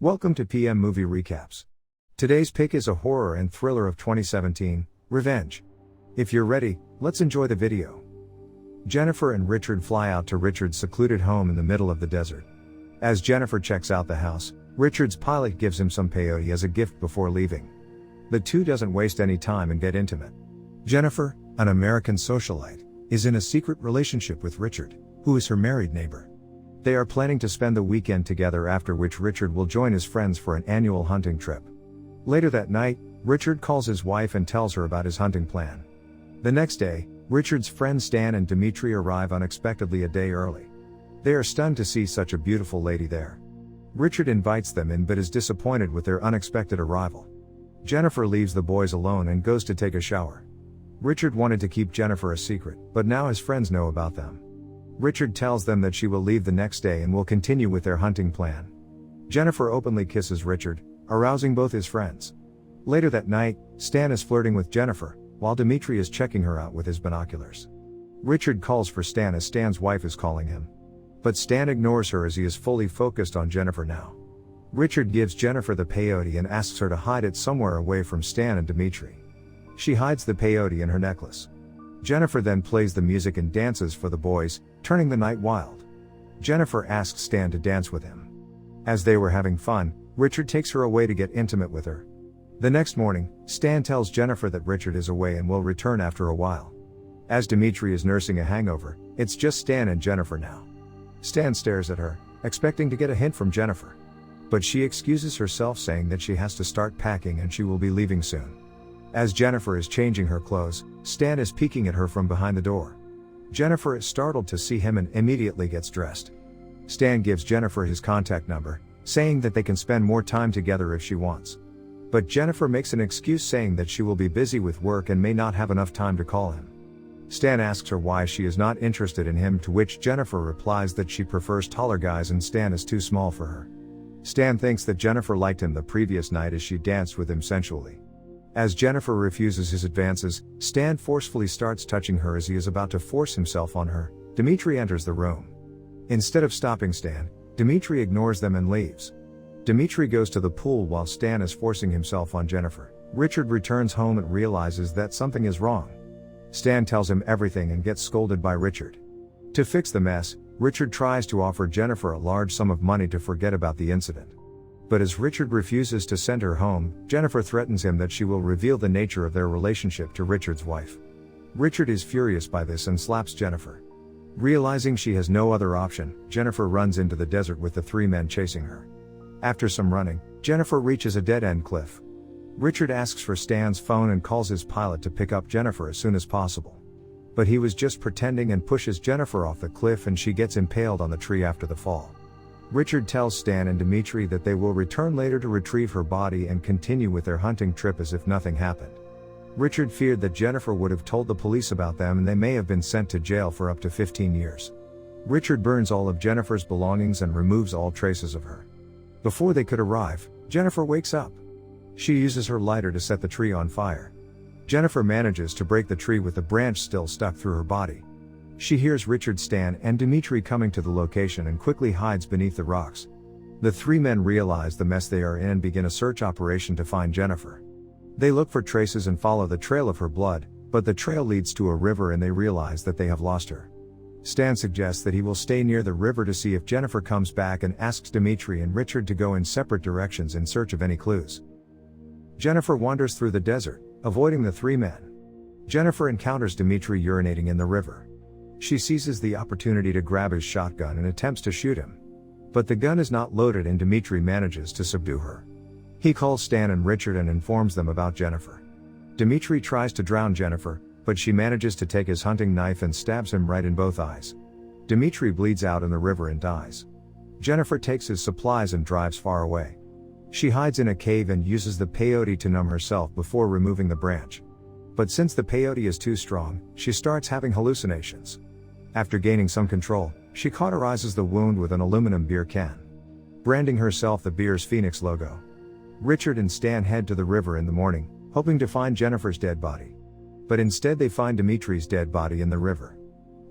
Welcome to PM Movie Recaps. Today's pick is a horror and thriller of 2017, Revenge. If you're ready, let's enjoy the video. Jennifer and Richard fly out to Richard's secluded home in the middle of the desert. As Jennifer checks out the house, Richard's pilot gives him some peyote as a gift before leaving. The two doesn't waste any time and get intimate. Jennifer, an American socialite, is in a secret relationship with Richard, who is her married neighbor. They are planning to spend the weekend together, after which Richard will join his friends for an annual hunting trip. Later that night, Richard calls his wife and tells her about his hunting plan. The next day, Richard's friends Stan and Dimitri arrive unexpectedly a day early. They are stunned to see such a beautiful lady there. Richard invites them in but is disappointed with their unexpected arrival. Jennifer leaves the boys alone and goes to take a shower. Richard wanted to keep Jennifer a secret, but now his friends know about them. Richard tells them that she will leave the next day and will continue with their hunting plan. Jennifer openly kisses Richard, arousing both his friends. Later that night, Stan is flirting with Jennifer, while Dimitri is checking her out with his binoculars. Richard calls for Stan as Stan's wife is calling him. But Stan ignores her as he is fully focused on Jennifer now. Richard gives Jennifer the peyote and asks her to hide it somewhere away from Stan and Dimitri. She hides the peyote in her necklace. Jennifer then plays the music and dances for the boys, turning the night wild. Jennifer asks Stan to dance with him. As they were having fun, Richard takes her away to get intimate with her. The next morning, Stan tells Jennifer that Richard is away and will return after a while. As Dimitri is nursing a hangover, it's just Stan and Jennifer now. Stan stares at her, expecting to get a hint from Jennifer. But she excuses herself, saying that she has to start packing and she will be leaving soon. As Jennifer is changing her clothes, Stan is peeking at her from behind the door. Jennifer is startled to see him and immediately gets dressed. Stan gives Jennifer his contact number, saying that they can spend more time together if she wants. But Jennifer makes an excuse, saying that she will be busy with work and may not have enough time to call him. Stan asks her why she is not interested in him, to which Jennifer replies that she prefers taller guys and Stan is too small for her. Stan thinks that Jennifer liked him the previous night as she danced with him sensually. As Jennifer refuses his advances, Stan forcefully starts touching her. As he is about to force himself on her, Dimitri enters the room. Instead of stopping Stan, Dimitri ignores them and leaves. Dimitri goes to the pool while Stan is forcing himself on Jennifer. Richard returns home and realizes that something is wrong. Stan tells him everything and gets scolded by Richard. To fix the mess, Richard tries to offer Jennifer a large sum of money to forget about the incident. But as Richard refuses to send her home, Jennifer threatens him that she will reveal the nature of their relationship to Richard's wife. Richard is furious by this and slaps Jennifer. Realizing she has no other option, Jennifer runs into the desert with the three men chasing her. After some running, Jennifer reaches a dead-end cliff. Richard asks for Stan's phone and calls his pilot to pick up Jennifer as soon as possible. But he was just pretending and pushes Jennifer off the cliff, and she gets impaled on the tree after the fall. Richard tells Stan and Dimitri that they will return later to retrieve her body and continue with their hunting trip as if nothing happened. Richard feared that Jennifer would have told the police about them and they may have been sent to jail for up to 15 years. Richard burns all of Jennifer's belongings and removes all traces of her. Before they could arrive, Jennifer wakes up. She uses her lighter to set the tree on fire. Jennifer manages to break the tree with the branch still stuck through her body. She hears Richard, Stan, and Dimitri coming to the location and quickly hides beneath the rocks. The three men realize the mess they are in and begin a search operation to find Jennifer. They look for traces and follow the trail of her blood, but the trail leads to a river and they realize that they have lost her. Stan suggests that he will stay near the river to see if Jennifer comes back and asks Dimitri and Richard to go in separate directions in search of any clues. Jennifer wanders through the desert, avoiding the three men. Jennifer encounters Dimitri urinating in the river. She seizes the opportunity to grab his shotgun and attempts to shoot him. But the gun is not loaded and Dimitri manages to subdue her. He calls Stan and Richard and informs them about Jennifer. Dimitri tries to drown Jennifer, but she manages to take his hunting knife and stabs him right in both eyes. Dimitri bleeds out in the river and dies. Jennifer takes his supplies and drives far away. She hides in a cave and uses the peyote to numb herself before removing the branch. But since the peyote is too strong, she starts having hallucinations. After gaining some control, she cauterizes the wound with an aluminum beer can, branding herself the beer's Phoenix logo. Richard and Stan head to the river in the morning, hoping to find Jennifer's dead body. But instead they find Dimitri's dead body in the river.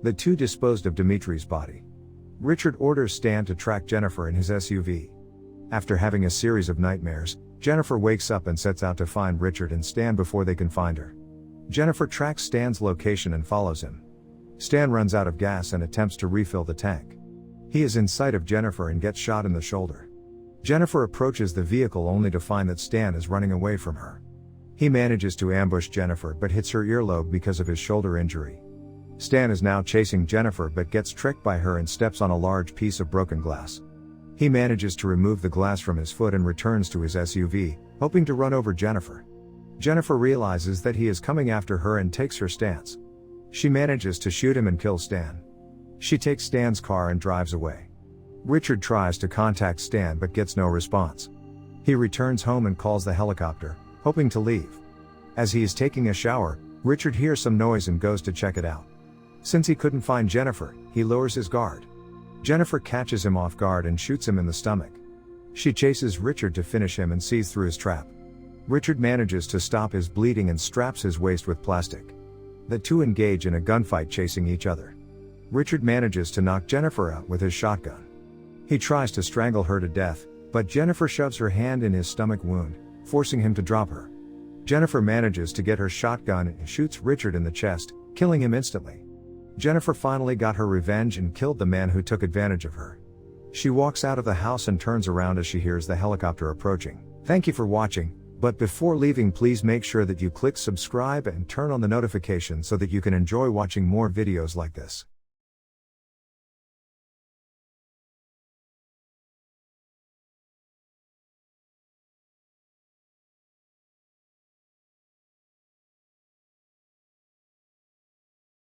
The two disposed of Dimitri's body. Richard orders Stan to track Jennifer in his SUV. After having a series of nightmares, Jennifer wakes up and sets out to find Richard and Stan before they can find her. Jennifer tracks Stan's location and follows him. Stan runs out of gas and attempts to refill the tank. He is in sight of Jennifer and gets shot in the shoulder. Jennifer approaches the vehicle only to find that Stan is running away from her. He manages to ambush Jennifer but hits her earlobe because of his shoulder injury. Stan is now chasing Jennifer but gets tricked by her and steps on a large piece of broken glass. He manages to remove the glass from his foot and returns to his SUV, hoping to run over Jennifer. Jennifer realizes that he is coming after her and takes her stance. She manages to shoot him and kill Stan. She takes Stan's car and drives away. Richard tries to contact Stan but gets no response. He returns home and calls the helicopter, hoping to leave. As he is taking a shower, Richard hears some noise and goes to check it out. Since he couldn't find Jennifer, he lowers his guard. Jennifer catches him off guard and shoots him in the stomach. She chases Richard to finish him and sees through his trap. Richard manages to stop his bleeding and straps his waist with plastic. The two engage in a gunfight chasing each other. Richard manages to knock Jennifer out with his shotgun. He tries to strangle her to death, but Jennifer shoves her hand in his stomach wound, forcing him to drop her. Jennifer manages to get her shotgun and shoots Richard in the chest, killing him instantly. Jennifer finally got her revenge and killed the man who took advantage of her. She walks out of the house and turns around as she hears the helicopter approaching. Thank you for watching, but before leaving please make sure that you click subscribe and turn on the notification so that you can enjoy watching more videos like this.